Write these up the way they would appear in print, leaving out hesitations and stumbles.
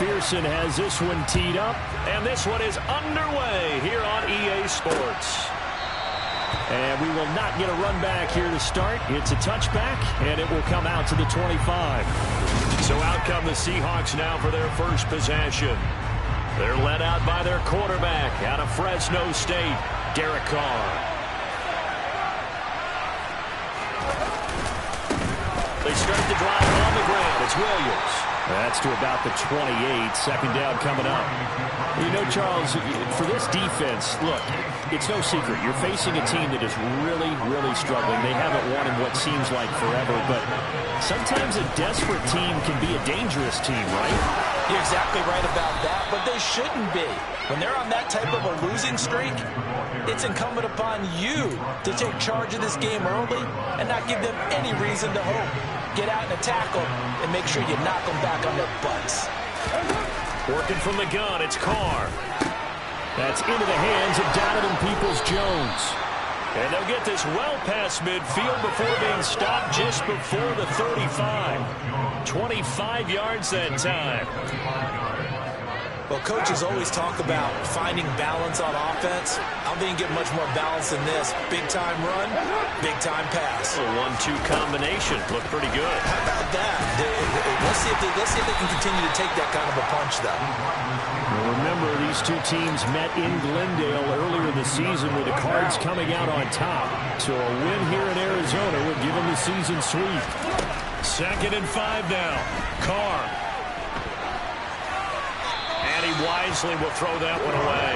McPherson has this one teed up, and this one is underway here on EA Sports. And we will not get a run back here to start. It's a touchback, and it will come out to the 25. So out come the Seahawks now for their first possession. They're led out by their quarterback out of Fresno State, Derek Carr. They start the drive on the ground. It's Williams. That's to about the 28. Second down coming up. You know, Charles, for this defense, look, it's no secret. You're facing a team that is really, really struggling. They haven't won in what seems like forever, but sometimes a desperate team can be a dangerous team, right? You're exactly right about that, but they shouldn't be. When they're on that type of a losing streak, it's incumbent upon you to take charge of this game early and not give them any reason to hope. Get out and attack them and make sure you knock them back on their butts. Working from the gun, it's Carr. That's into the hands of Donovan Peoples-Jones. And they'll get this well past midfield before being stopped just before the 35. 25 yards that time. Well, coaches always talk about finding balance on offense. I don't think you get much more balance than this. Big-time run, big-time pass. A 1-2 combination. Looked pretty good. How about that? Let's see if they can continue to take that kind of a punch, though. Well, remember, these two teams met in Glendale earlier in the season with the Cards coming out on top. So a win here in Arizona would give them the season sweep. 2nd and 5 now. Carr. And he wisely will throw that one away.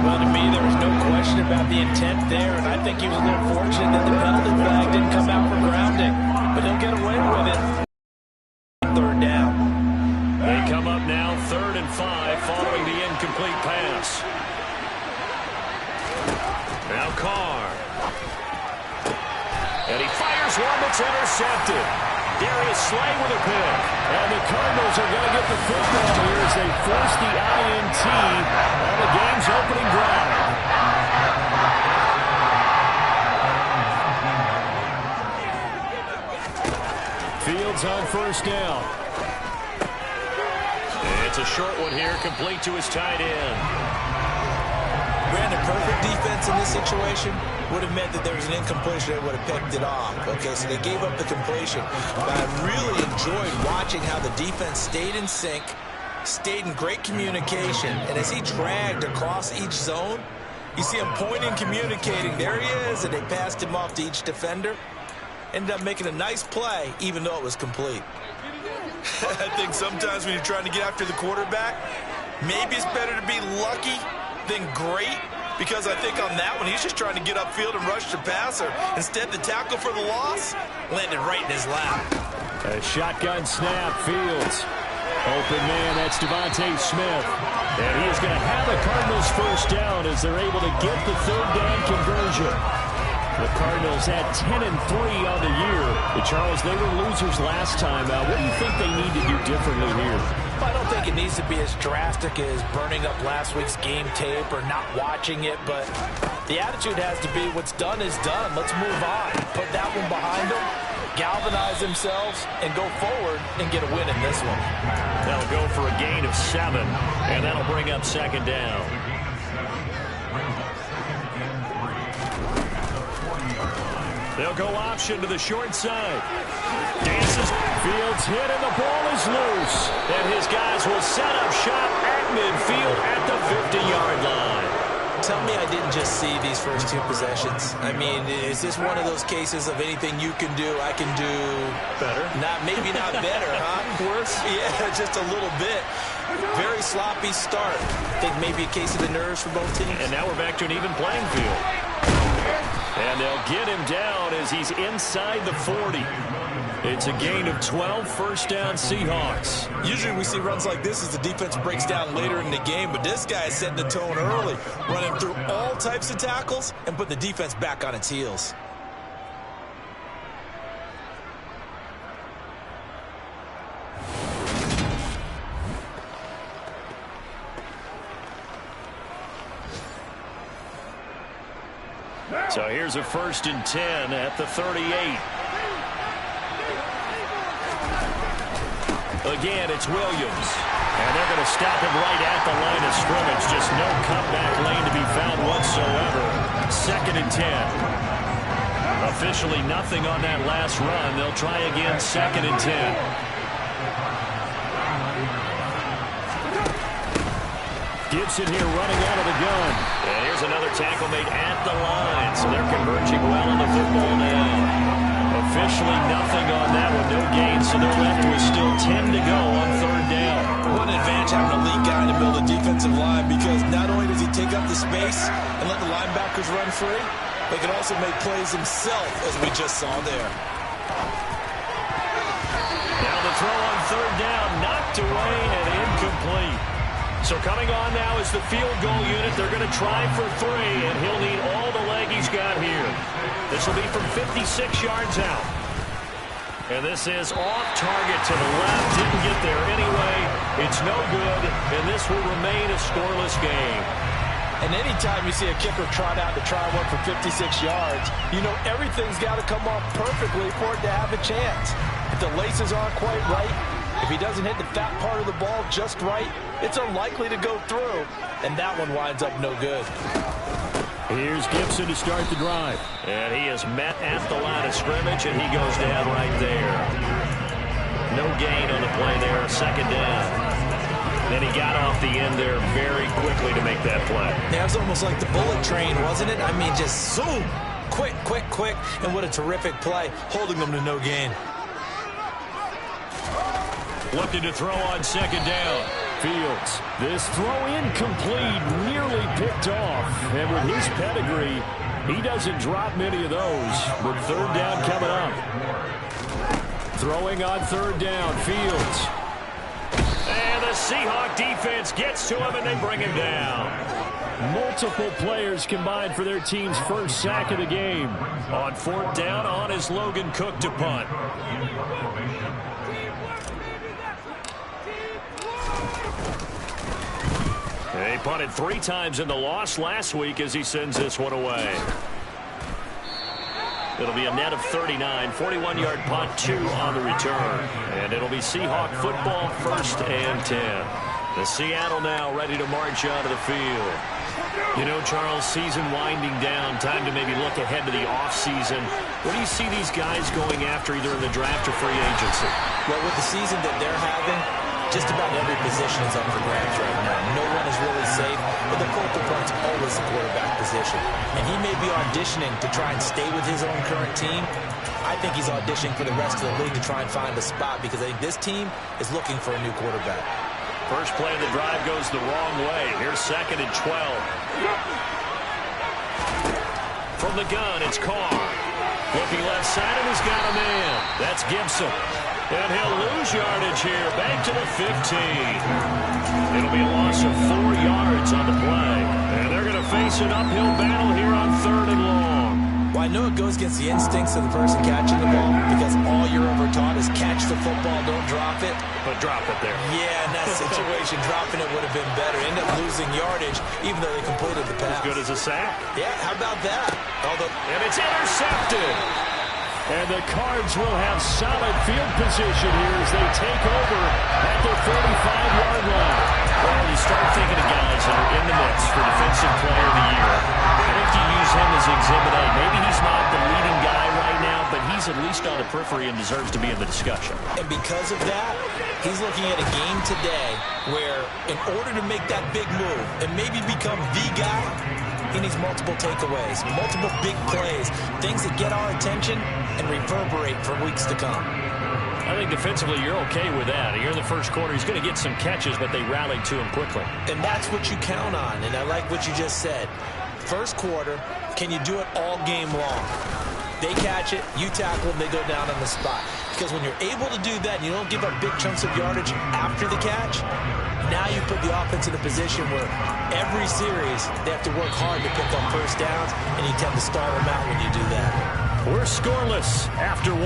Well, to me, there was no question about the intent there, and I think he was a little fortunate that the penalty flag didn't come out for grounding. But he'll get away with it. 3rd down. They come up now 3rd and 5 following the incomplete pass. Now Carr. And he fires one that's intercepted. Darius Slay with a pick. And the Cardinals are going to get the football here as they force the INT on the game's opening drive. Fields on 1st down. It's a short one here, complete to his tight end. Brandon, perfect defense in this situation would have meant that there was an incompletion. They would have picked it off. Okay, so they gave up the completion. But I really enjoyed watching how the defense stayed in sync, stayed in great communication. And as he dragged across each zone, you see him pointing, communicating. There he is, and they passed him off to each defender. Ended up making a nice play, even though it was complete. I think sometimes when you're trying to get after the quarterback, maybe it's better to be lucky than great, because I think on that one, he's just trying to get upfield and rush the passer. Instead, the tackle for the loss landed right in his lap. A shotgun snap, Fields. Open man, that's Devontae Smith. And he is going to have the Cardinals 1st down as they're able to get the 3rd down conversion. The Cardinals had 10-3 on the year. Charles, they were losers last time. What do you think they need to do differently here? I don't think it needs to be as drastic as burning up last week's game tape or not watching it, but the attitude has to be what's done is done. Let's move on. Put that one behind them, galvanize themselves, and go forward and get a win in this one. They'll go for a gain of 7, and that'll bring up 2nd down. They'll go option to the short side. Dances. Fields hit, and the ball is loose. And his guys will set up shop at midfield at the 50-yard line. Tell me I didn't just see these first 2 possessions. I mean, is this one of those cases of anything you can do, I can do better? Maybe not better, huh? Worse? Yeah, just a little bit. Very sloppy start. I think maybe a case of the nerves for both teams. And now we're back to an even playing field. And they'll get him down as he's inside the 40. It's a gain of 12, 1st down Seahawks. Usually we see runs like this as the defense breaks down later in the game, but this guy is setting the tone early, running through all types of tackles and put the defense back on its heels. So here's a 1st and 10 at the 38. Again, it's Williams. And they're going to stop him right at the line of scrimmage. Just no cutback lane to be found whatsoever. 2nd and 10. Officially nothing on that last run. They'll try again, 2nd and 10. Gibson here running out of the gun. And here's another tackle made at the line. So they're converging well on the football now. Officially nothing on that one, no gain, so they're left with still 10 to go on 3rd down. What an advantage having a lead guy to build a defensive line, because not only does he take up the space and let the linebackers run free, but he can also make plays himself, as we just saw there. Now the throw on 3rd down, knocked away and incomplete. So coming on now is the field goal unit. They're going to try for 3, and he'll need all the leg he's got here. This will be from 56 yards out. And this is off target to the left. Didn't get there anyway. It's no good, and this will remain a scoreless game. And anytime you see a kicker trot out to try one for 56 yards, you know everything's got to come off perfectly for it to have a chance. If the laces aren't quite right, if he doesn't hit the fat part of the ball just right, it's unlikely to go through, and that one winds up no good. Here's Gibson to start the drive. And he is met at the line of scrimmage, and he goes down right there. No gain on the play there, 2nd down. Then he got off the end there very quickly to make that play. Yeah, it was almost like the bullet train, wasn't it? I mean, just zoom, quick, quick, quick, and what a terrific play, holding them to no gain. Looking to throw on 2nd down. Fields. This throw incomplete, nearly picked off. And with his pedigree, he doesn't drop many of those. With 3rd down coming up. Throwing on 3rd down, Fields. And the Seahawk defense gets to him, and they bring him down. Multiple players combined for their team's first sack of the game. On 4th down, on is Logan Cook to punt. He punted 3 times in the loss last week as he sends this one away. It'll be a net of 39, 41-yard punt, 2 on the return. And it'll be Seahawk football, 1st and 10. The Seattle now ready to march out of the field. You know, Charles, season winding down, time to maybe look ahead to the offseason. What do you see these guys going after either in the draft or free agency? Well, with the season that they're having, just about every position is up for grabs right now. No one is really safe, but the focal point's always the quarterback position. And he may be auditioning to try and stay with his own current team. I think he's auditioning for the rest of the league to try and find a spot, because I think this team is looking for a new quarterback. First play of the drive goes the wrong way. Here's 2nd and 12. From the gun, it's Carr. Looking left side, and he's got a man. That's Gibson. And he'll lose yardage here, back to the 15. It'll be a loss of 4 yards on the play. And they're going to face an uphill battle here on 3rd and long. Well, I know it goes against the instincts of the person catching the ball, because all you're ever taught is catch the football, don't drop it. But drop it there. Yeah, in that situation, dropping it would have been better. End up losing yardage, even though they completed the pass. As good as a sack. Yeah, how about that? And it's intercepted. And the Cards will have solid field position here as they take over at their 45-yard line. Well, you start thinking of guys that are in the mix for Defensive Player of the Year. I think you use him as Exhibit A. Maybe he's not the leading guy right now, but he's at least on the periphery and deserves to be in the discussion. And because of that, he's looking at a game today where, in order to make that big move and maybe become the guy, he needs multiple takeaways, multiple big plays, things that get our attention and reverberate for weeks to come. I think defensively you're okay with that. Here in the first quarter, he's going to get some catches, but they rallied to him quickly. And that's what you count on, and I like what you just said. First quarter, can you do it all game long? They catch it, you tackle them, they go down on the spot. Because when you're able to do that and you don't give up big chunks of yardage after the catch, now you put the offense in a position where every series they have to work hard to pick up first downs, and you tend to stall them out when you do that. We're scoreless after 1.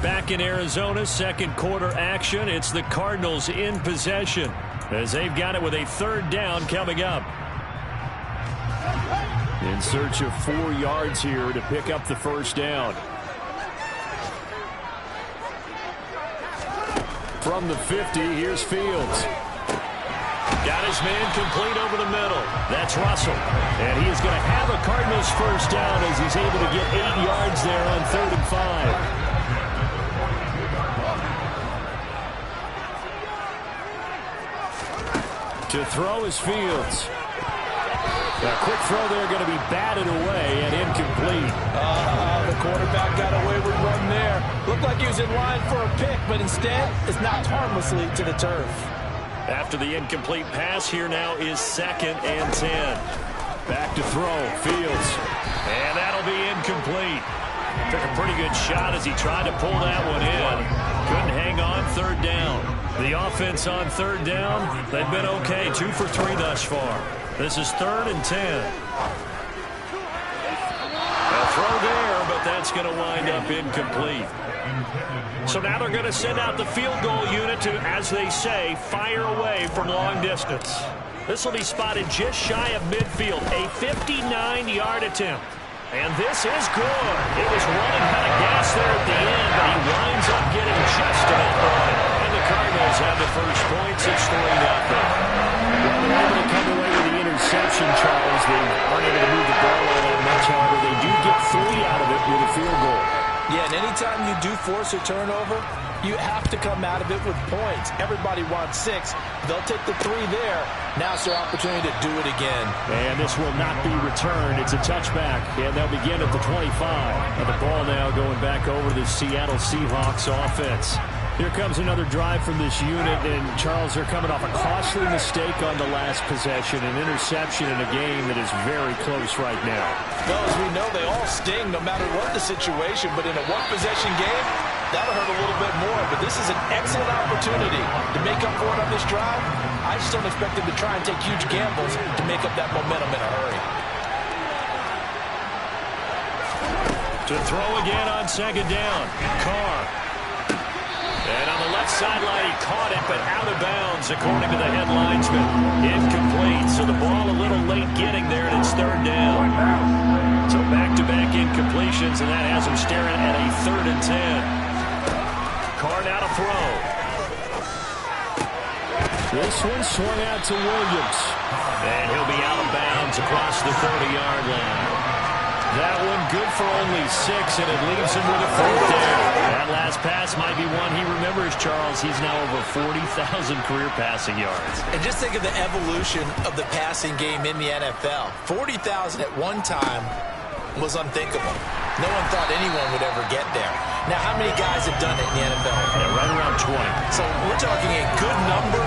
Back in Arizona, second quarter action. It's the Cardinals in possession as they've got it with a 3rd down coming up. In search of 4 yards here to pick up the first down. From the 50, here's Fields. Got his man complete over the middle. That's Russell. And he is going to have a Cardinals first down as he's able to get 8 yards there on 3rd and 5. To throw is Fields. A quick throw there going to be batted away and incomplete. The quarterback got a wayward run there. Looked like he was in line for a pick, but instead it's knocked harmlessly to the turf. After the incomplete pass, here now is 2nd and 10. Back to throw, Fields. And that'll be incomplete. Took a pretty good shot as he tried to pull that one in. Couldn't hang on, 3rd down. The offense on 3rd down, they've been okay, 2 for 3 thus far. This is 3rd and 10. A throw there, but that's going to wind up incomplete. So now they're going to send out the field goal unit to, as they say, fire away from long distance. This will be spotted just shy of midfield, a 59-yard attempt. And this is good. It was running kind of gas there at the end, but he winds up getting just about right. And the Cardinals have the first points. It's 3-0. Well, they're able to come away with the interception, Charles. They aren't able to move the ball all that much, however. They do get 3 out of it with a field goal. Yeah, and anytime you do force a turnover, you have to come out of it with points. Everybody wants 6. They'll take the 3 there. Now it's their opportunity to do it again. And this will not be returned. It's a touchback, and they'll begin at the 25. And the ball now going back over the Seattle Seahawks offense. Here comes another drive from this unit, and Charles, they're coming off a costly mistake on the last possession, an interception in a game that is very close right now. Well, as we know, they all sting no matter what the situation, but in a one-possession game, that'll hurt a little bit more. But this is an excellent opportunity to make up for it on this drive. I just don't expect them to try and take huge gambles to make up that momentum in a hurry. To throw again on 2nd down, Carr. And on the left sideline, he caught it, but out of bounds, according to the head linesman. Incomplete, so the ball a little late getting there, and it's 3rd down. So back-to-back incompletions, and that has him staring at a 3rd and 10. Carr now to throw. This one swung out to Williams. And he'll be out of bounds across the 30-yard line. That one good for only 6, and it leaves him with a 4th down. That last pass might be one he remembers, Charles. He's now over 40,000 career passing yards. And just think of the evolution of the passing game in the NFL. 40,000 at one time was unthinkable. No one thought anyone would ever get there. Now, how many guys have done it in the NFL? Yeah, right around 20. So we're talking a good number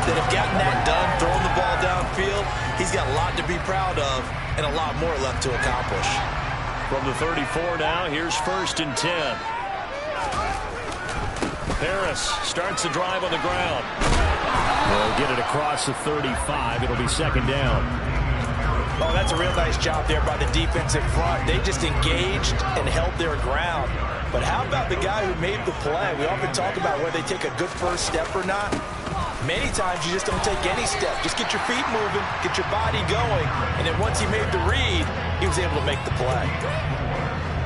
that have gotten that done, throwing the ball downfield. He's got a lot to be proud of and a lot more left to accomplish. From the 34 now, here's 1st and 10. Harris starts the drive on the ground. They'll get it across the 35. It'll be 2nd down. Oh, that's a real nice job there by the defensive front. They just engaged and held their ground. But how about the guy who made the play? We often talk about whether they take a good first step or not. Many times you just don't take any step. Just get your feet moving, get your body going, and then once he made the read, he was able to make the play.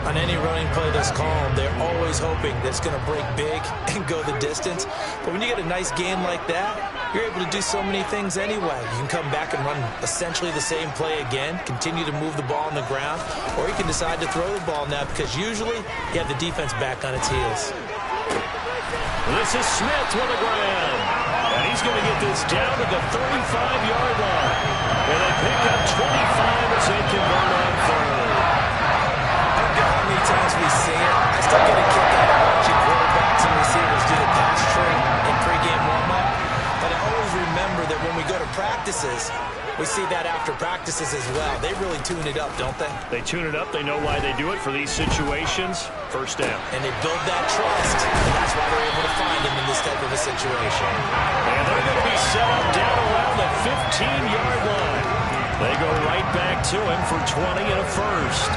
On any running play that's called, they're always hoping that it's going to break big and go the distance. But when you get a nice game like that, you're able to do so many things anyway. You can come back and run essentially the same play again, continue to move the ball on the ground, or you can decide to throw the ball now because usually you have the defense back on its heels. This is Smith with the ground. And he's going to get this down to the 35-yard line. And they pick up 25 as they convert on 3rd. I don't know how many times we see it. I still get a kick out of watching quarterbacks and receivers do the pass tree in pregame warm-up. But I always remember that when we go to practices, we see that after practices as well. They really tune it up, don't they? They tune it up. They know why they do it for these situations. 1st down. And they build that trust, and that's why they're able to find him in this type of a situation. And they're going to be set up down around the 15-yard line. They go right back to him for 20 and a 1st.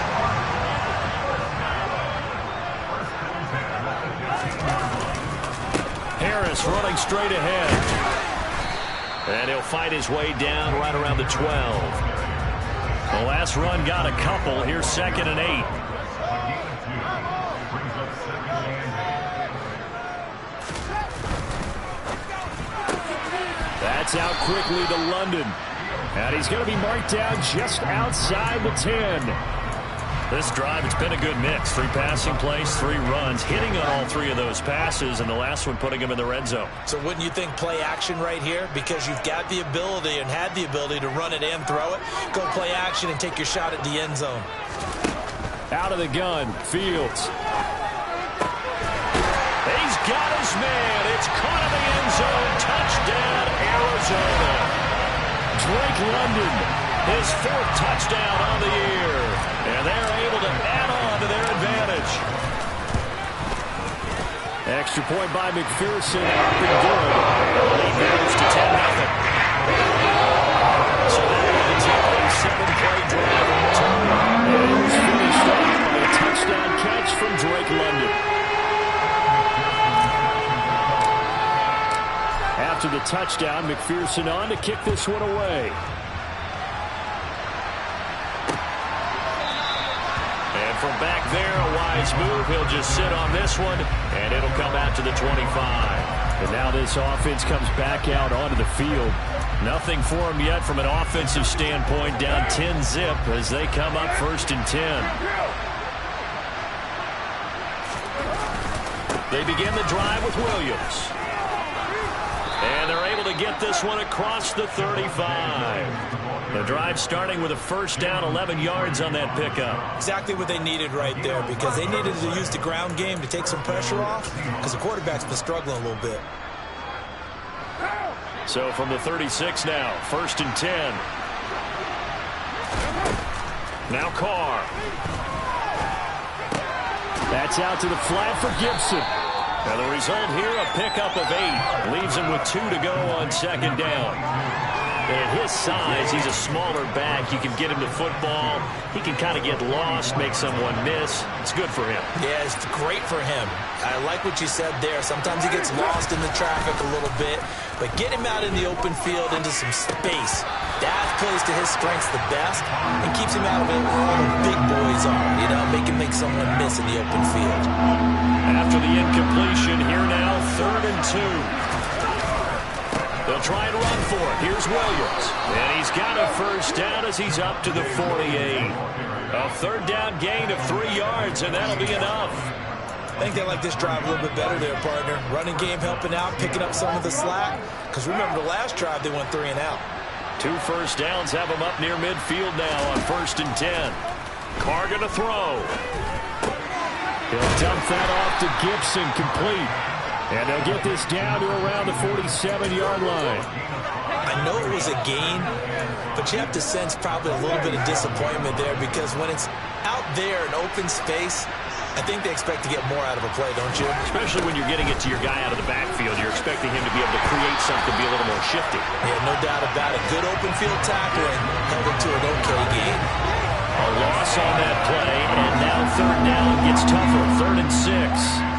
Harris running straight ahead. And he'll fight his way down right around the 12. The last run got a couple. Here's 2nd and 8. That's out quickly to London. And he's going to be marked down just outside the 10. This drive, it's been a good mix. 3 passing plays, 3 runs, hitting on all 3 of those passes, and the last one putting him in the red zone. So wouldn't you think play action right here? Because you've got the ability and had the ability to run it and throw it. Go play action and take your shot at the end zone. Out of the gun, Fields. He's got his man. It's caught in the end zone. Touchdown, Arizona. Drake London, his 4th touchdown on the year. And they're able to add on to their advantage. Extra point by McPherson. Up and good. The lead goes to 10-0. So that ends up a 7-play drive in return. And it was finished off by a touchdown catch from Drake London. After the touchdown, McPherson on to kick this one away. And from back there, a wise move. He'll just sit on this one, and it'll come out to the 25. And now this offense comes back out onto the field. Nothing for them yet from an offensive standpoint. Down 10-zip as they come up 1st and 10. They begin the drive with Williams. And they're able to get this one across the 35. The drive starting with a 1st down, 11 yards on that pickup. Exactly what they needed right there, because they needed to use the ground game to take some pressure off, because the quarterback's been struggling a little bit. So from the 36 now, 1st and 10. Now Carr. That's out to the flat for Gibson. Now the result here, a pickup of 8. Leaves him with 2 to go on 2nd down. And at his size, he's a smaller back. You can get him to football. He can kind of get lost, make someone miss. It's good for him. Yeah, it's great for him. I like what you said there. Sometimes he gets lost in the traffic a little bit. But get him out in the open field into some space. That plays to his strengths the best and keeps him out of it where all the big boys are. You know, make someone miss in the open field. After the incompletion, here now, 3rd and 2. They'll try and run for it. Here's Williams. And he's got a 1st down as he's up to the 48. A 3rd down gain of 3 yards, and that'll be enough. I think they like this drive a little bit better there, partner. Running game helping out, picking up some of the slack. Because remember, the last drive, they went 3 and out. 2 1st downs have them up near midfield now on 1st and 10. Carr going to throw. He'll dump that off to Gibson, complete. And they'll get this down to around the 47-yard line. I know it was a gain, but you have to sense probably a little bit of disappointment there, because when it's out there in open space, I think they expect to get more out of a play, don't you? Especially when you're getting it to your guy out of the backfield. You're expecting him to be able to create something, be a little more shifty. Yeah, no doubt about it. Good open field tackling held it to an okay gain. A loss on that play, and now 3rd down gets tougher. 3rd and 6.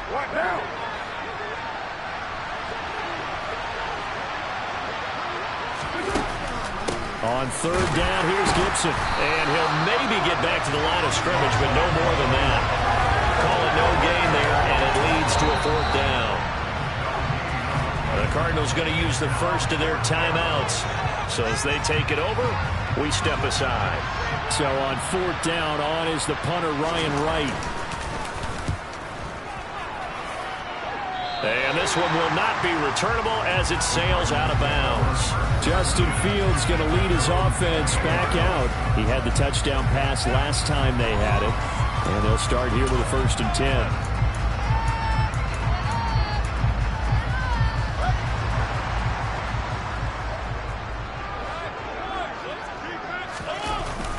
What now? On 3rd down, here's Gibson. And he'll maybe get back to the line of scrimmage, but no more than that. Call it no gain there, and it leads to a 4th down. The Cardinals going to use the first of their timeouts. So as they take it over, we step aside. So on 4th down, on is the punter, Ryan Wright. And this one will not be returnable as it sails out of bounds. Justin Fields going to lead his offense back out. He had the touchdown pass last time they had it. And they'll start here with a 1st and 10.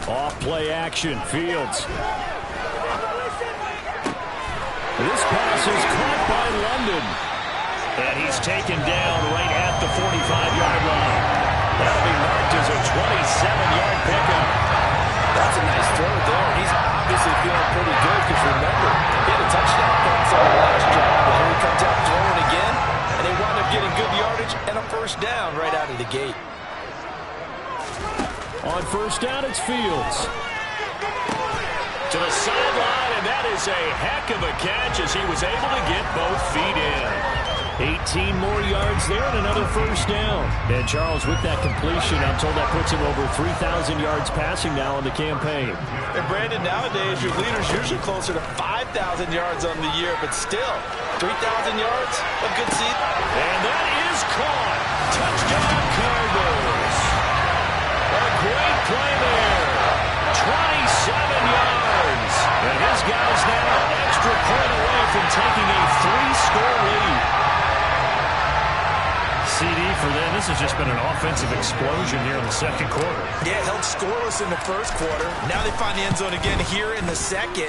Off play action, Fields. This pass is caught by London. And he's taken down right at the 45-yard line. That'll be marked as a 27-yard pickup. That's a nice throw there. He's obviously feeling pretty good because remember, he had a touchdown pass on the last drive. first down right out of the gate. On first down, it's Fields. To the sideline, and that is a heck of a catch as he was able to get both feet in. 18 more yards there and another first down. And Charles, with that completion, I'm told that puts him over 3,000 yards passing now in the campaign. And Brandon, nowadays your leader's usually closer to 5,000 yards on the year, but still, 3,000 yards, a good season. And that is caught. Touchdown Cardinals. A great play there. 27 yards. And his guys now extra point away from taking a 3-score lead. CD for them. This has just been an offensive explosion here in the second quarter. Yeah, held scoreless in the first quarter. Now they find the end zone again here in the second.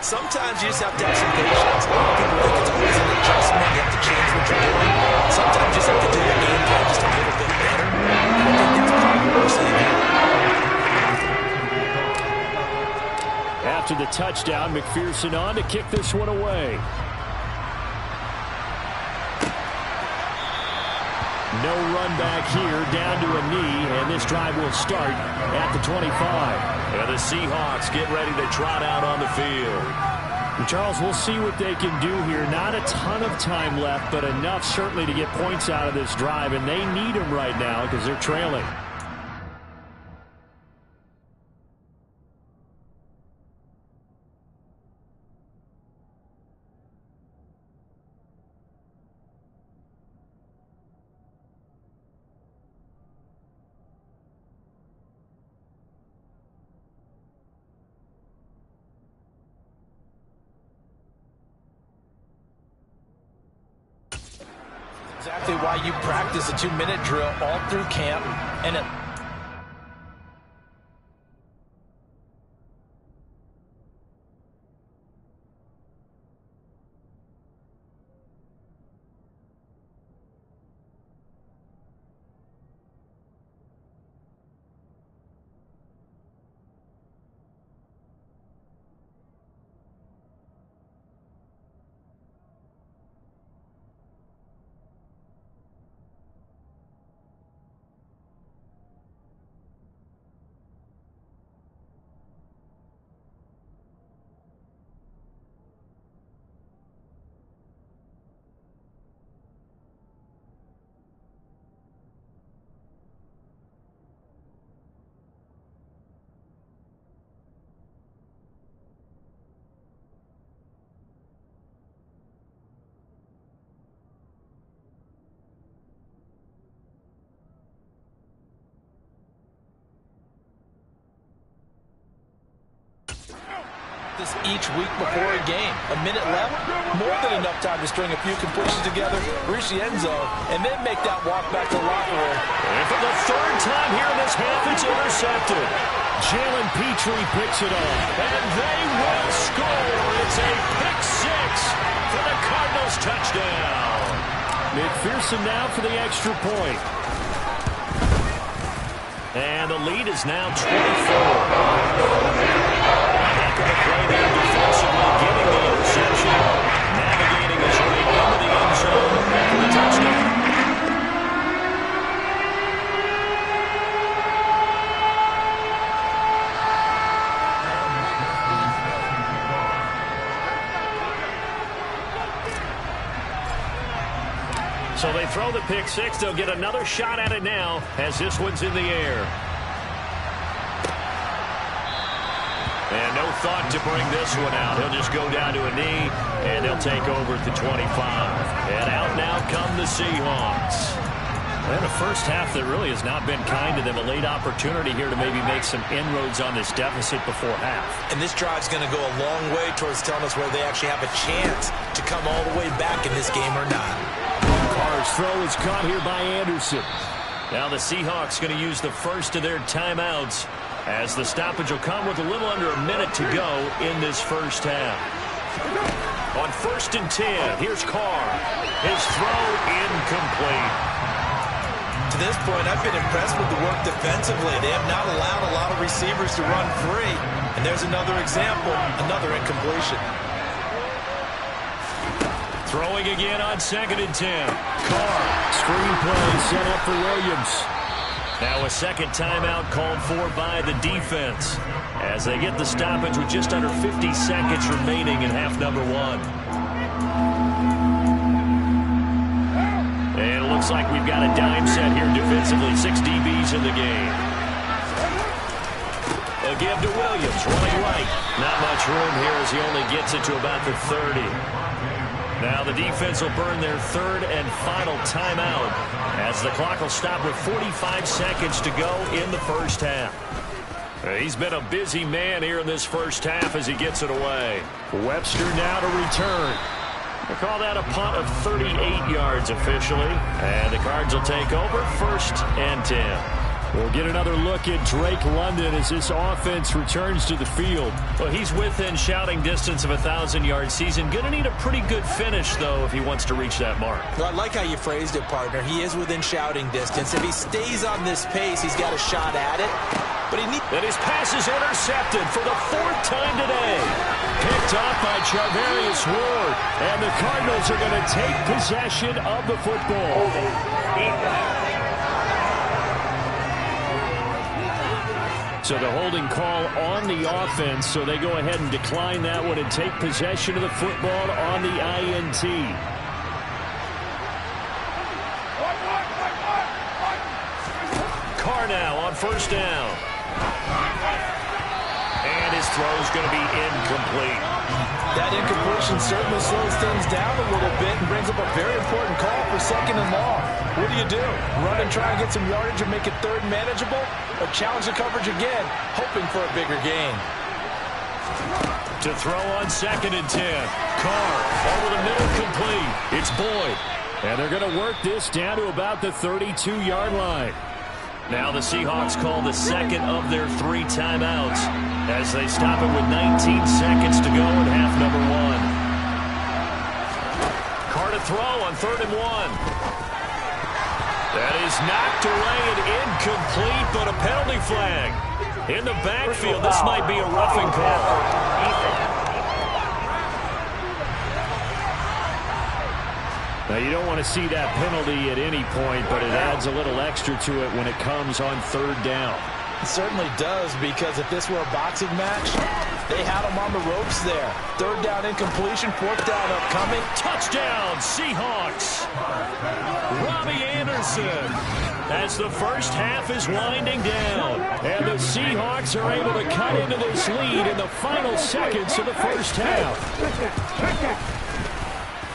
Sometimes you just have to have some patience. A lot of people think it's always an adjustment. You have to change what you're doing. Sometimes you just have to do your game plan just a little bit better. I think that's probably what we're seeing here. After the touchdown, McPherson on to kick this one away. No run back here, down to a knee, and this drive will start at the 25. And the Seahawks get ready to trot out on the field. And Charles, we'll see what they can do here. Not a ton of time left, but enough certainly to get points out of this drive, and they need them right now because they're trailing. Exactly why you practice a 2-minute drill all through camp. And it this each week before a game. A minute left, more than enough time to string a few completions together, reach the end zone, and then make that walk back to the locker room. And for the third time here in this half, it's intercepted. Jalen Petrie picks it up, and they will score. It's a pick six for the Cardinals touchdown. McPherson now for the extra point. And the lead is now 24. The play there defensively, getting the interception, navigating his way into the end zone for the touchdown. So they throw the pick six. They'll get another shot at it now as this one's in the air. And no thought to bring this one out. He'll just go down to a knee, and they'll take over at the 25. And out now come the Seahawks. And a first half that really has not been kind to them. A late opportunity here to maybe make some inroads on this deficit before half. And this drive's going to go a long way towards telling us whether they actually have a chance to come all the way back in this game or not. Carr's throw is caught here by Anderson. Now the Seahawks going to use the first of their timeouts, as the stoppage will come with a little under a minute to go in this first half. On 1st and 10, here's Carr. His throw incomplete. To this point, I've been impressed with the work defensively. They have not allowed a lot of receivers to run free. And there's another example, another incompletion. Throwing again on 2nd and 10. Carr. Screenplay set up for Williams. Now a second timeout called for by the defense as they get the stoppage with just under 50 seconds remaining in half number 1. And it looks like we've got a dime set here defensively. 6 DBs in the game. A give to Williams, running right. Not much room here as he only gets it to about the 30. Now the defense will burn their 3rd and final timeout as the clock will stop with 45 seconds to go in the first half. He's been a busy man here in this first half as he gets it away. Webster now to return. They call that a punt of 38 yards officially. And the Cards will take over 1st and 10. We'll get another look at Drake London as this offense returns to the field. Well, he's within shouting distance of a 1,000-yard season. Going to need a pretty good finish, though, if he wants to reach that mark. Well, I like how you phrased it, partner. He is within shouting distance. If he stays on this pace, he's got a shot at it. But he needs... And his pass is intercepted for the 4th time today. Picked off by Charvarius Ward. And the Cardinals are going to take possession of the football. So the holding call on the offense, so they go ahead and decline that one and take possession of the football on the INT. Carr now on 1st down. And his throw is going to be incomplete. That incompletion certainly slows things down a little bit and brings up a very important call for 2nd and long. What do? Run and try and get some yardage and make it 3rd manageable? Or challenge the coverage again, hoping for a bigger gain? To throw on 2nd and 10. Carr over the middle, complete. It's Boyd. And they're going to work this down to about the 32-yard line. Now the Seahawks call the 2nd of their 3 timeouts as they stop it with 19 seconds to go in half number 1. Carr to throw on 3rd and 1. That is knocked away and incomplete, but a penalty flag. In the backfield, this might be a roughing call. Now, you don't want to see that penalty at any point, but it adds a little extra to it when it comes on 3rd down. It certainly does, because if this were a boxing match, they had him on the ropes there. 3rd down incompletion, 4th down upcoming. Touchdown, Seahawks. Robbie Anderson as the first half is winding down. And the Seahawks are able to cut into this lead in the final seconds of the first half.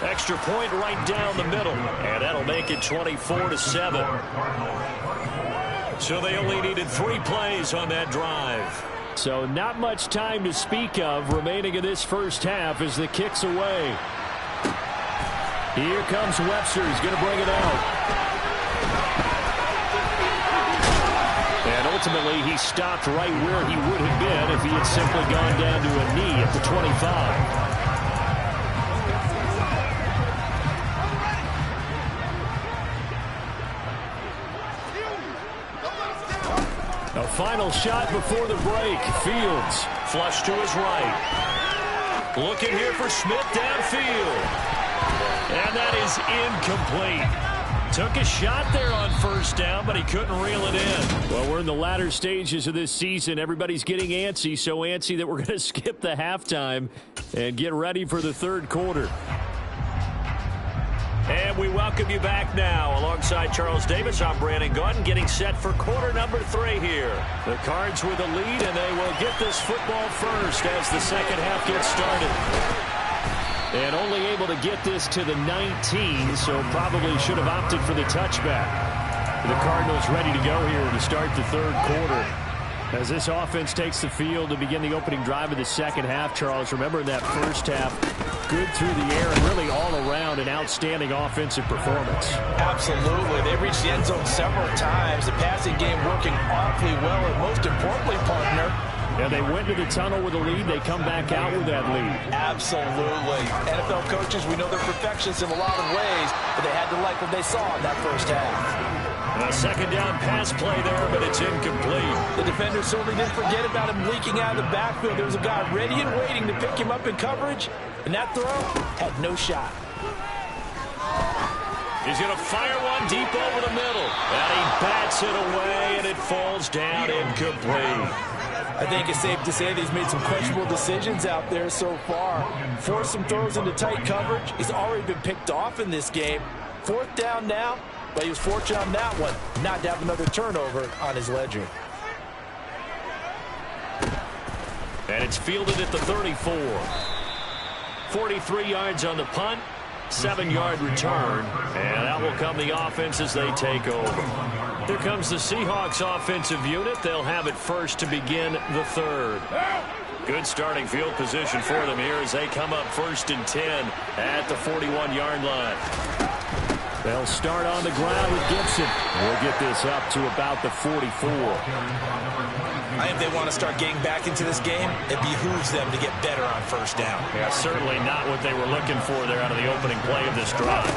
Extra point right down the middle, and that'll make it 24-7. So they only needed 3 plays on that drive. So not much time to speak of remaining in this first half as the kick's away. Here comes Webster. He's going to bring it out. And ultimately, he stopped right where he would have been if he had simply gone down to a knee at the 25. A final shot before the break. Fields flush to his right. Looking here for Smith downfield. And that is incomplete. Took a shot there on 1st down, but he couldn't reel it in. Well, we're in the latter stages of this season. Everybody's getting antsy, so antsy that we're going to skip the halftime and get ready for the 3rd quarter. And we welcome you back now. Alongside Charles Davis, I'm Brandon Gaudin, getting set for quarter number 3 here. The Cards with a lead, and they will get this football first as the second half gets started. And only able to get this to the 19, so probably should have opted for the touchback. The Cardinals ready to go here to start the 3rd quarter. As this offense takes the field to begin the opening drive of the second half, Charles, remember in that first half, good through the air and really all around an outstanding offensive performance. Absolutely. They reached the end zone several times. The passing game working awfully well, and most importantly, partner, and they went to the tunnel with a lead. They come back out with that lead. Absolutely. NFL coaches, we know they're perfectionists in a lot of ways, but they had to like what they saw in that first half. A 2nd down pass play there, but it's incomplete. The defender certainly didn't forget about him leaking out of the backfield. There was a guy ready and waiting to pick him up in coverage, and that throw had no shot. He's going to fire one deep over the middle. And he bats it away, and it falls down incomplete. I think it's safe to say that he's made some questionable decisions out there so far. Forced some throws into tight coverage. He's already been picked off in this game. 4th down now, but he was fortunate on that one not to have another turnover on his ledger. And it's fielded at the 34. 43 yards on the punt. 7-yard return, and that will come the offense as they take over. Here comes the Seahawks offensive unit. They'll have it first to begin the 3rd. Good starting field position for them here as they come up 1st and 10 at the 41-yard line. They'll start on the ground with Gibson. We'll get this up to about the 44. I think they want to start getting back into this game. It behooves them to get better on 1st down. Yeah, certainly not what they were looking for there out of the opening play of this drive.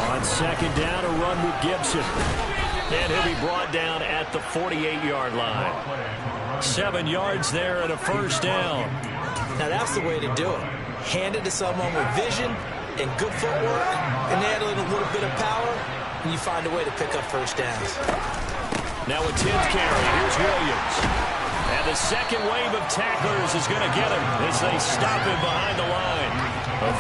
On 2nd down, a run with Gibson. And he'll be brought down at the 48-yard line. 7 yards there and a 1st down. Now that's the way to do it. Hand it to someone with vision and good footwork, and add in a little bit of power, and you find a way to pick up 1st downs. Now a 10th carry. Here's Williams. And the second wave of tacklers is going to get him as they stop him behind the line.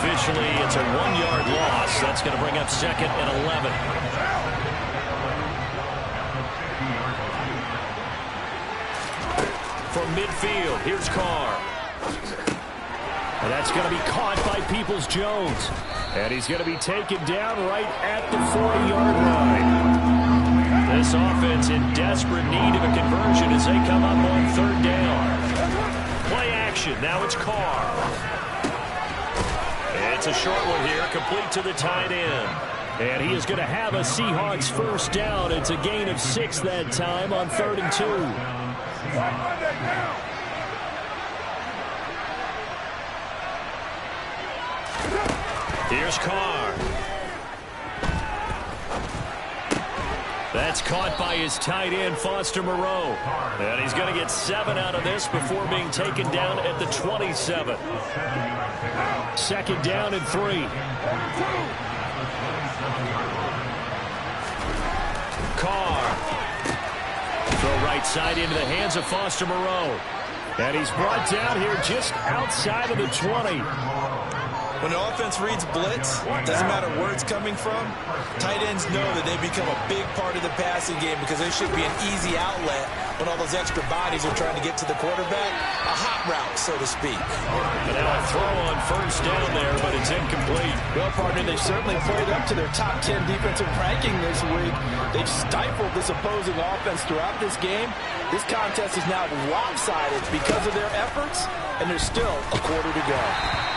Officially, it's a 1-yard loss. That's going to bring up 2nd and 11. From midfield, here's Carr. And that's going to be caught by Peoples-Jones. And he's going to be taken down right at the 40-yard line. This offense in desperate need of a conversion as they come up on 3rd down. Play action. Now it's Carr. It's a short one here, complete to the tight end. And he is going to have a Seahawks 1st down. It's a gain of 6 that time on 3rd and 2. Here's Carr. That's caught by his tight end, Foster Moreau. And he's going to get 7 out of this before being taken down at the 27. 2nd down and 3. Carr. Throw right side into the hands of Foster Moreau. And he's brought down here just outside of the 20. When the offense reads blitz, doesn't matter where it's coming from, tight ends know that they become a big part of the passing game because they should be an easy outlet when all those extra bodies are trying to get to the quarterback. A hot route, so to speak. And now a throw on 1st down there, but it's incomplete. Well, partner, they've certainly played up to their top 10 defensive ranking this week. They've stifled this opposing offense throughout this game. This contest is now lopsided because of their efforts, and there's still a quarter to go.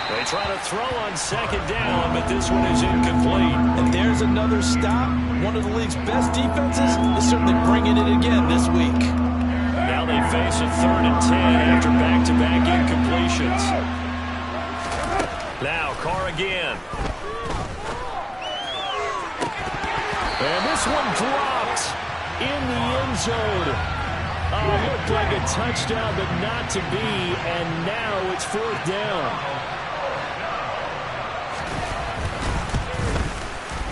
They try to throw on 2nd down, but this one is incomplete. And there's another stop. One of the league's best defenses is certainly bringing it again this week. Now they face a 3rd and 10 after back-to-back incompletions. Now Carr again. And this one dropped in the end zone. Looked like a touchdown, but not to be. And now it's 4th down.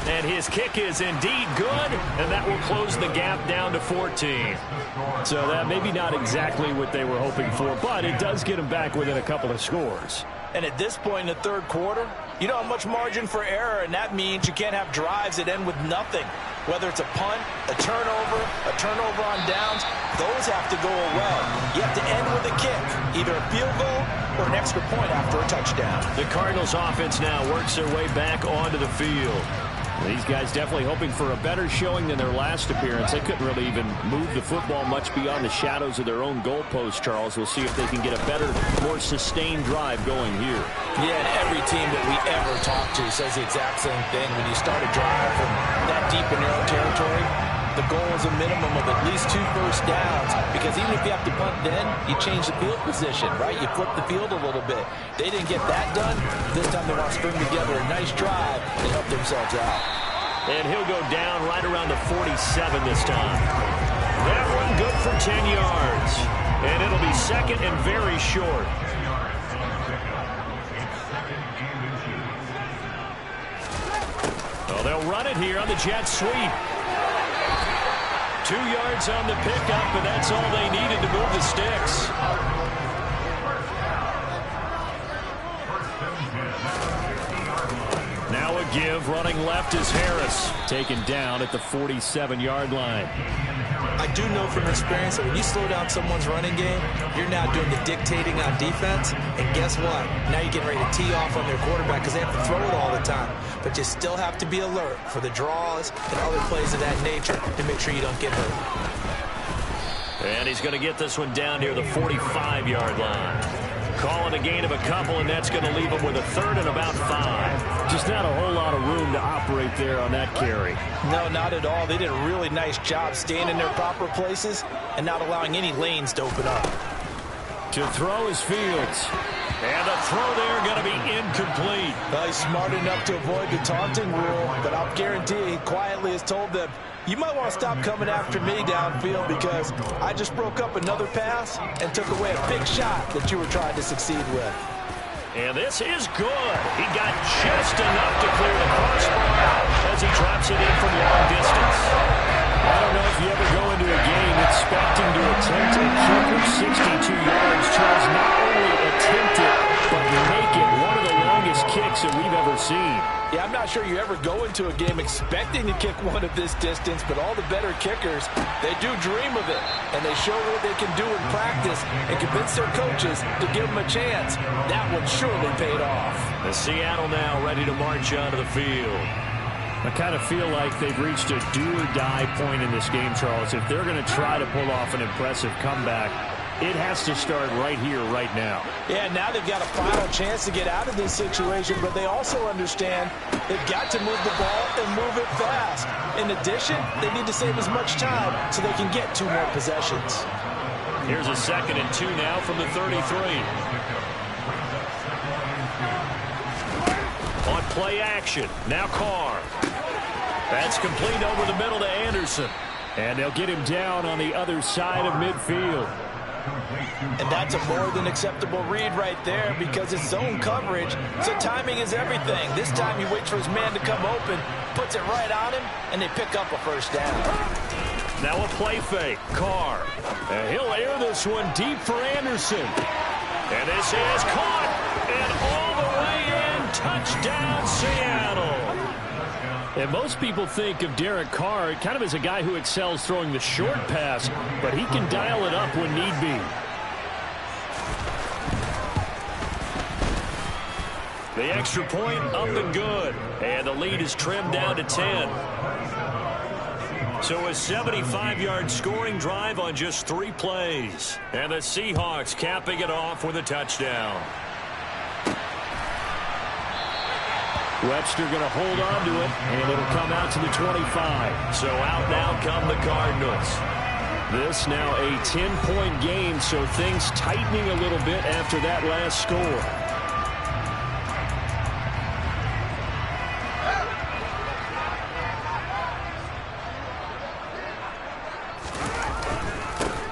And his kick is indeed good, and that will close the gap down to 14. So that maybe not exactly what they were hoping for, but it does get them back within a couple of scores. And at this point in the 3rd quarter, you don't have much margin for error, and that means you can't have drives that end with nothing. Whether it's a punt, a turnover on downs, those have to go well. You have to end with a kick, either a field goal or an extra point after a touchdown. The Cardinals offense now works their way back onto the field. These guys definitely hoping for a better showing than their last appearance. They couldn't really even move the football much beyond the shadows of their own goalpost, Charles. We'll see if they can get a better, more sustained drive going here. Yeah, and every team that we ever talk to says the exact same thing. When you start a drive from that deep in your own territory, the goal is a minimum of at least 2 first downs, because even if you have to punt then, you change the field position, right? You flip the field a little bit. They didn't get that done. This time they want to string together a nice drive and help themselves out. And he'll go down right around the 47 this time. That one good for 10 yards. And it'll be 2nd and very short. they'll run it here on the jet sweep. 2 yards on the pickup, and that's all they needed to move the sticks. Now a give, running left is Harris. Taken down at the 47-yard line. I do know from experience that when you slow down someone's running game, you're now doing the dictating on defense. And guess what? Now you're getting ready to tee off on their quarterback because they have to throw it all the time. But you still have to be alert for the draws and other plays of that nature to make sure you don't get hurt. And he's going to get this one down near the 45-yard line. Calling a gain of a couple, and that's going to leave him with a third and about 5. Just not a whole lot of room to operate there on that carry. No, not at all. They did a really nice job staying in their proper places and not allowing any lanes to open up. To throw is Fields. And the throw there going to be incomplete. Well, he's smart enough to avoid the taunting rule, but I'll guarantee he quietly has told them, you might want to stop coming after me downfield because I just broke up another pass and took away a big shot that you were trying to succeed with. And this is good. He got just enough to clear the crossbar as he drops it in from long distance. I don't know if you ever go into a game expecting to attempt a kick of 62 yards. Charles, not only attempt it, but make it one of the longest kicks that we've ever seen. Yeah, I'm not sure you ever go into a game expecting to kick one of this distance, but all the better kickers, they do dream of it, and they show what they can do in practice and convince their coaches to give them a chance. That one surely paid off. The Seattle now ready to march onto the field. I kind of feel like they've reached a do-or-die point in this game, Charles. If they're going to try to pull off an impressive comeback, it has to start right here, right now. Yeah, now they've got a final chance to get out of this situation, but they also understand they've got to move the ball and move it fast. In addition, they need to save as much time so they can get 2 more possessions. Here's a 2nd and 2 now from the 33. On play action, now Carr. That's complete over the middle to Anderson. And they'll get him down on the other side of midfield. And that's a more than acceptable read right there because it's zone coverage, so timing is everything. This time he waits for his man to come open, puts it right on him, and they pick up a first down. Now a play fake, Carr. And he'll air this one deep for Anderson. And this is caught, and all the way in, touchdown Seattle. And most people think of Derek Carr kind of as a guy who excels throwing the short pass, but he can dial it up when need be. The extra point up and good. And the lead is trimmed down to 10. So a 75-yard scoring drive on just 3 plays. And the Seahawks capping it off with a touchdown. Webster going to hold on to it, and it'll come out to the 25. So out now come the Cardinals. This now a 10-point game, so things tightening a little bit after that last score.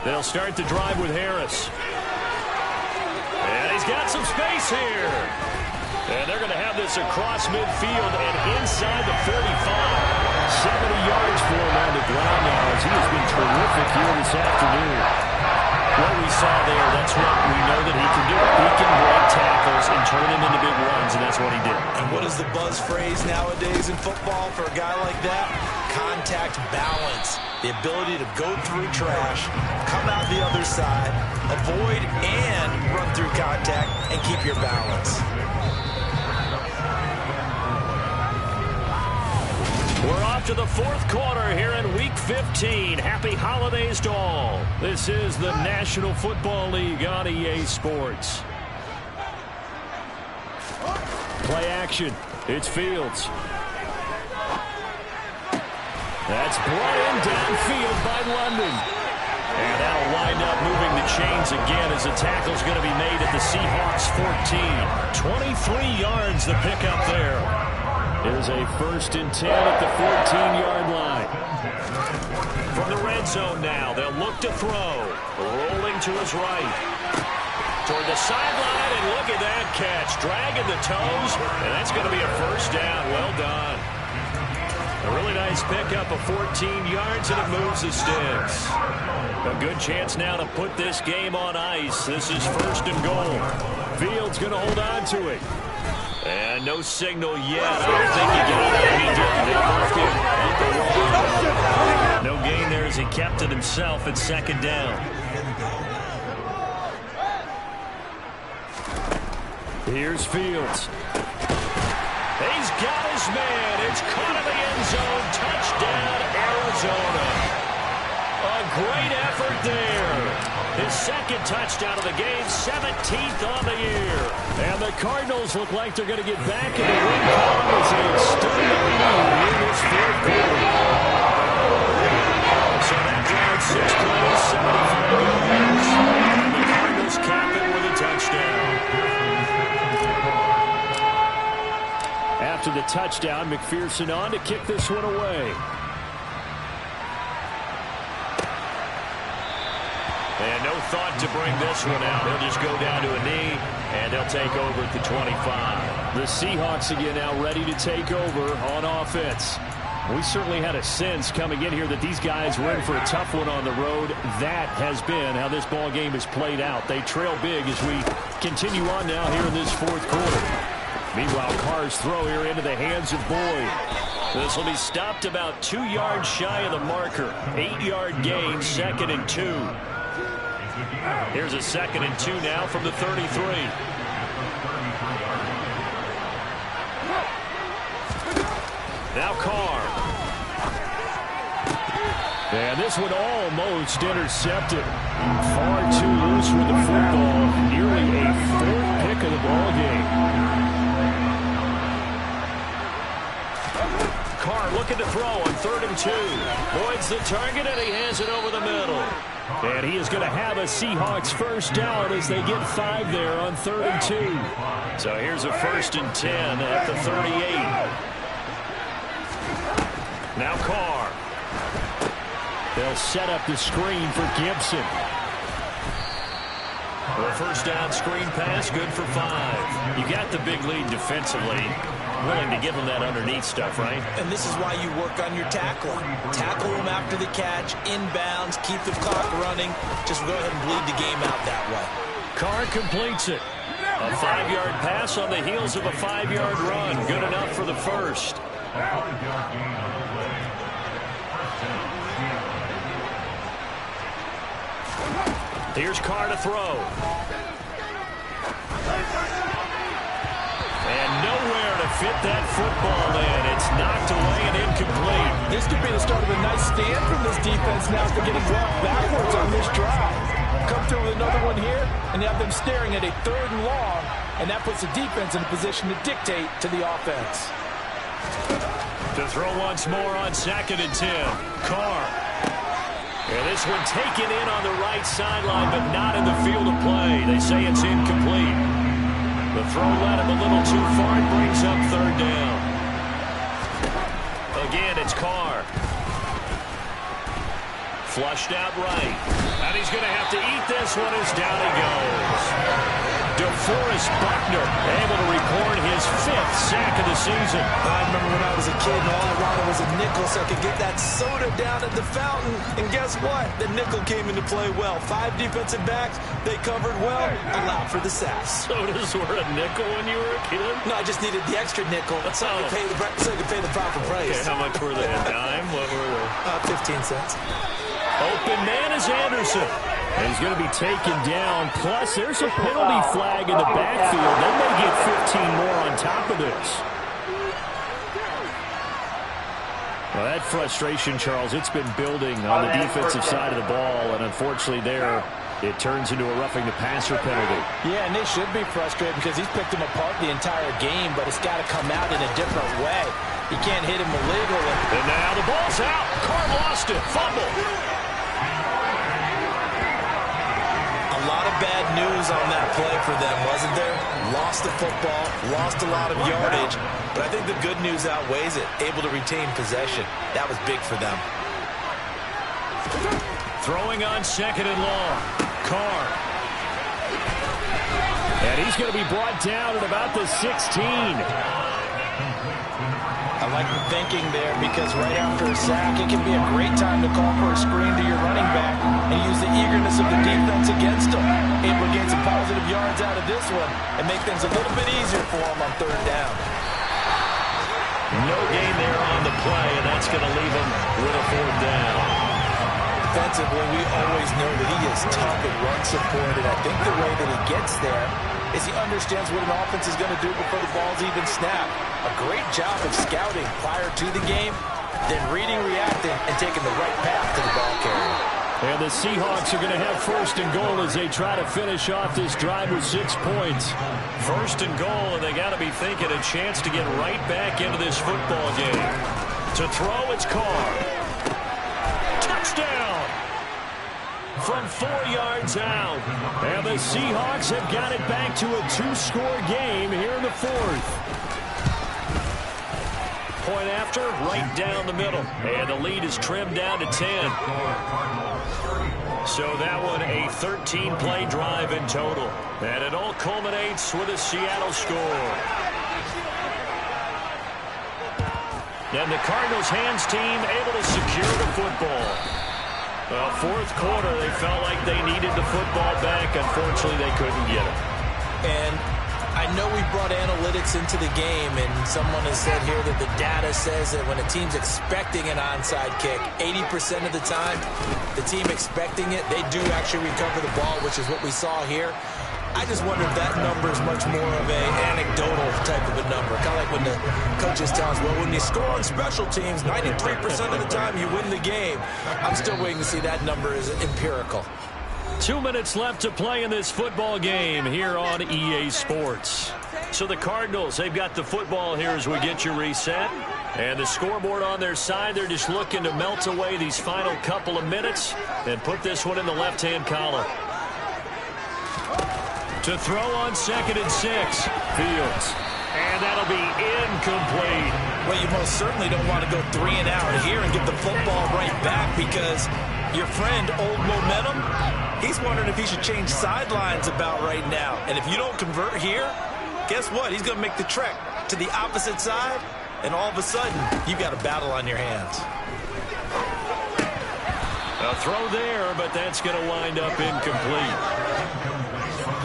They'll start the drive with Harris. And he's got some space here. And they're going to have this across midfield and inside the 45. 70 yards for him on the ground now as he has been terrific here this afternoon. What we saw there, that's what we know that he can do. He can break tackles and turn them into big runs, and that's what he did. And what is the buzz phrase nowadays in football for a guy like that? Contact balance. The ability to go through trash, come out the other side, avoid and run through contact, and keep your balance. We're off to the 4th quarter here in Week 15. Happy holidays to all. This is the National Football League on EA Sports. Play action. It's Fields. That's brought in downfield by London. And that'll wind up moving the chains again as the tackle's going to be made at the Seahawks 14. 23 yards the pickup there. Here's a 1st and 10 at the 14-yard line. From the red zone now, they'll look to throw. Rolling to his right. Toward the sideline, and look at that catch. Dragging the toes, and that's going to be a first down. Well done. A really nice pickup of 14 yards, and it moves the sticks. A good chance now to put this game on ice. This is 1st and goal. Fields going to hold on to it. And no signal yet. I don't think he got it. He did. No gain there as he kept it himself at 2nd down. Here's Fields. He's got his man. It's caught in the end zone. Touchdown, Arizona. A great effort there. His 2nd touchdown of the game, 17th on the year. And the Cardinals look like they're going to get back in the win column as they extend their lead in this 4th quarter. So that drive 6 plays, 75 yards. And the Cardinals cap it with a touchdown. After the touchdown, McPherson on to kick this one away. And no thought to bring this one out. He'll just go down to a knee, and they'll take over at the 25. The Seahawks again now ready to take over on offense. We certainly had a sense coming in here that these guys were in for a tough one on the road. That has been how this ball game has played out. They trail big as we continue on now here in this 4th quarter. Meanwhile, Carr's throw here into the hands of Boyd. This will be stopped about 2 yards shy of the marker. 8-yard gain, 2nd and 2. Here's a 2nd and 2 now from the 33. Now Carr. And this one almost intercepted. Far too loose with the football. Nearly a 4th pick of the ball game. Carr looking to throw on 3rd and 2. Boyd's the target, and he hands it over the middle. And he is going to have a Seahawks 1st down as they get 5 there on 3rd and 2. So here's a 1st and 10 at the 38. Now Carr. They'll set up the screen for Gibson. The 1st down screen pass, good for 5. You got the big lead defensively. Willing to give them that underneath stuff, right? And this is why you work on your tackling. Tackle them after the catch, inbounds, keep the clock running. Just go ahead and bleed the game out that way. Carr completes it. A 5-yard pass on the heels of a 5-yard run. Good enough for the 1st. Here's Carr to throw. And nowhere to fit that football in. It's knocked away and incomplete. This could be the start of a nice stand from this defense now after getting walked backwards on this drive. Come through with another one here, and you have them staring at a 3rd and long, and that puts the defense in a position to dictate to the offense. To throw once more on 2nd and 10. Carr. And this one taken in on the right sideline, but not in the field of play. They say it's incomplete. The throw led him a little too far and brings up 3rd down. Again, it's Carr. Flushed out right. And he's going to have to eat this one as down he goes. DeForest Buckner able to record his 5th sack of the season. I remember when I was a kid and all I wanted was a nickel so I could get that soda down at the fountain. And guess what? The nickel came into play well. 5 defensive backs, they covered well, allowed for the sacks. Sodas were a nickel when you were a kid? No, I just needed the extra nickel so I could pay the proper price. Okay, how much were they? A dime? What were they? 15 cents. Open man is Anderson. And he's going to be taken down. Plus, there's a penalty flag in the backfield. They may get 15 more on top of this. Well, that frustration, Charles, it's been building on the defensive side of the ball. And unfortunately there, it turns into a roughing the passer penalty. Yeah, and they should be frustrated because he's picked them apart the entire game, but it's got to come out in a different way. He can't hit him illegally. And now the ball's out. Carr lost it. Fumble. A lot of bad news on that play for them, wasn't there? Lost the football, lost a lot of yardage, but I think the good news outweighs it. Able to retain possession. That was big for them. Throwing on 2nd and long. Carr. And he's going to be brought down at about the 16. I like the thinking there because right after a sack, it can be a great time to call for a screen to your running back and use the eagerness of the defense against him. Able to gain some positive yards out of this one and make things a little bit easier for him on third down. No gain there on the play, and that's going to leave him with a fourth down. Defensively, we always know that he is tough at run support, and I think the way that he gets there is he understands what an offense is going to do before the ball's even snapped. A great job of scouting prior to the game, then reading, reacting, and taking the right path to the ball carrier. And the Seahawks are going to have first and goal as they try to finish off this drive with 6 points. First and goal, and they got to be thinking a chance to get right back into this football game. To throw, it's Carr. Touchdown! From 4 yards out. And the Seahawks have got it back to a 2-score game here in the fourth. Point after, right down the middle. And the lead is trimmed down to 10. So that one a 13-play drive in total. And it all culminates with a Seattle score. And the Cardinals hands team able to secure the football. Well, fourth quarter, they felt like they needed the football back. Unfortunately, they couldn't get it. And I know we brought analytics into the game, and someone has said here that the data says that when a team's expecting an onside kick, 80% of the time, the team expecting it, they do actually recover the ball, which is what we saw here. I just wonder if that number is much more of an anecdotal type of a number. Kind of like when the coaches tell us, well, when you score on special teams, 93% of the time you win the game. I'm still waiting to see that number is empirical. 2 minutes left to play in this football game here on EA Sports. So the Cardinals, they've got the football here as we get you reset. And the scoreboard on their side, they're just looking to melt away these final couple of minutes and put this one in the left-hand column. To throw on 2nd and 6. Fields. And that'll be incomplete. Well, you most certainly don't want to go 3 and out here and get the football right back because your friend, Old Momentum, he's wondering if he should change sidelines about right now. And if you don't convert here, guess what? He's going to make the trek to the opposite side, and all of a sudden, you've got a battle on your hands. A throw there, but that's going to wind up incomplete.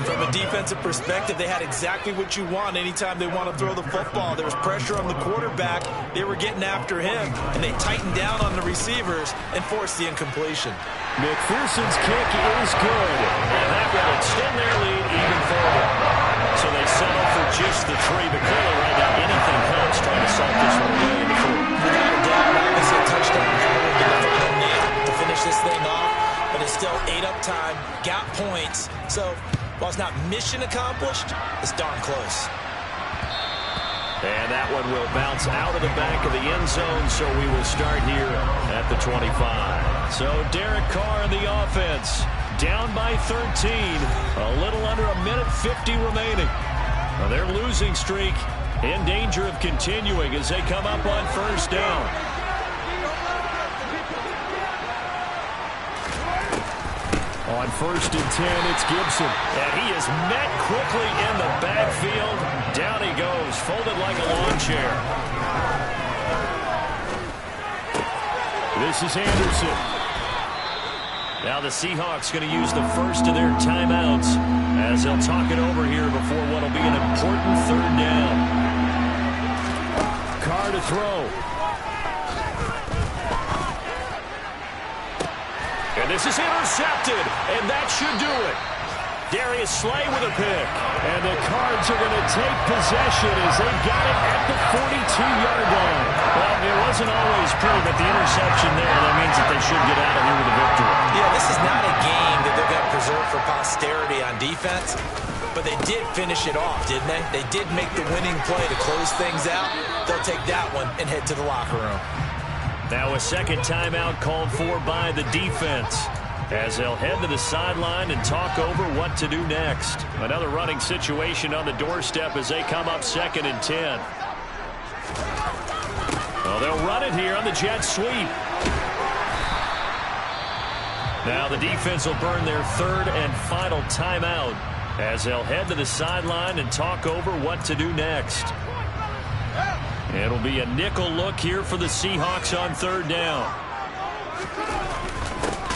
From a defensive perspective, they had exactly what you want anytime they want to throw the football. There was pressure on the quarterback. They were getting after him, and they tightened down on the receivers and forced the incompletion. McPherson's kick is good, and that will extend their lead even further. So they settle for just the 3, but clearly right now anything helps trying to salt this one away in the fourth. Without a doubt, obviously a touchdown is really enough to finish this thing off, but it's still 8 up time, got points. So while it's not mission accomplished, it's darn close. And that one will bounce out of the back of the end zone, so we will start here at the 25. So Derek Carr in the offense, down by 13, a little under a minute 50 remaining. Well, their losing streak in danger of continuing as they come up on first down. On 1st and 10, it's Gibson. And he is met quickly in the backfield. Down he goes, folded like a lawn chair. This is Anderson. Now the Seahawks going to use the first of their timeouts as they'll talk it over here before what will be an important 3rd down. Carr to throw. And this is intercepted, and that should do it. Darius Slay with a pick. And the Cards are going to take possession as they got it at the 42-yard line. Well, it wasn't always pretty, but the interception there, that means that they should get out of here with a victory. Yeah, this is not a game that they're going to preserve for posterity on defense, but they did finish it off, didn't they? They did make the winning play to close things out. They'll take that one and head to the locker room. Now a second timeout called for by the defense as they'll head to the sideline and talk over what to do next. Another running situation on the doorstep as they come up 2nd and 10. Well, they'll run it here on the jet sweep. Now the defense will burn their 3rd and final timeout as they'll head to the sideline and talk over what to do next. It'll be a nickel look here for the Seahawks on third down.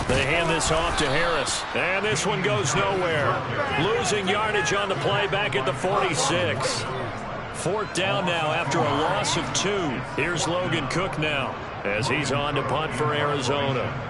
They hand this off to Harris. And this one goes nowhere. Losing yardage on the play back at the 46. Fourth down now after a loss of 2. Here's Logan Cook now as he's on to punt for Arizona.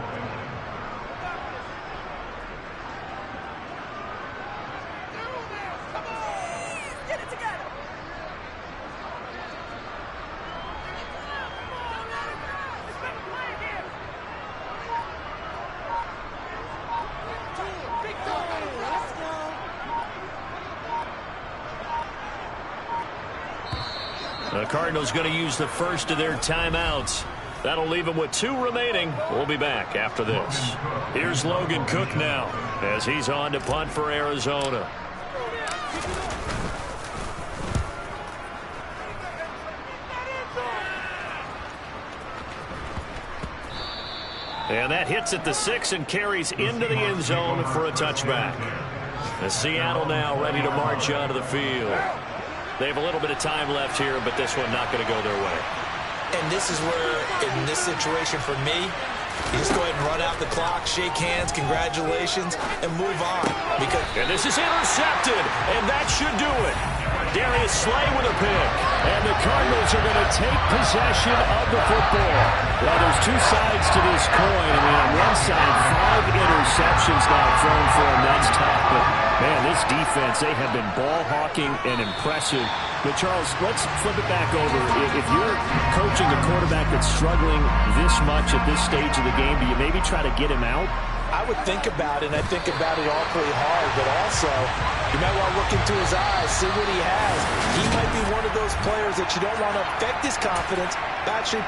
The Cardinals going to use the first of their timeouts. That'll leave them with 2 remaining. We'll be back after this. Here's Logan Cook now as he's on to punt for Arizona. And that hits at the 6 and carries into the end zone for a touchback. As Seattle now ready to march onto the field. They have a little bit of time left here, but this one not going to go their way. And this is where, in this situation for me, you just go ahead and run out the clock, shake hands, congratulations, and move on. And this is intercepted, and that should do it. Darius Slay with a pick. And the Cardinals are going to take possession of the football. Well, there's 2 sides to this coin. I mean, on one side, 5 interceptions now thrown for him. That's tough. But, man, this defense, they have been ball hawking and impressive. But, Charles, let's flip it back over. If you're coaching a quarterback that's struggling this much at this stage of the game, do you maybe try to get him out? I would think about it, and I think about it awfully hard, but also you might want to look into his eyes, see what he has. He might be one of those players that you don't want to affect his confidence, but actually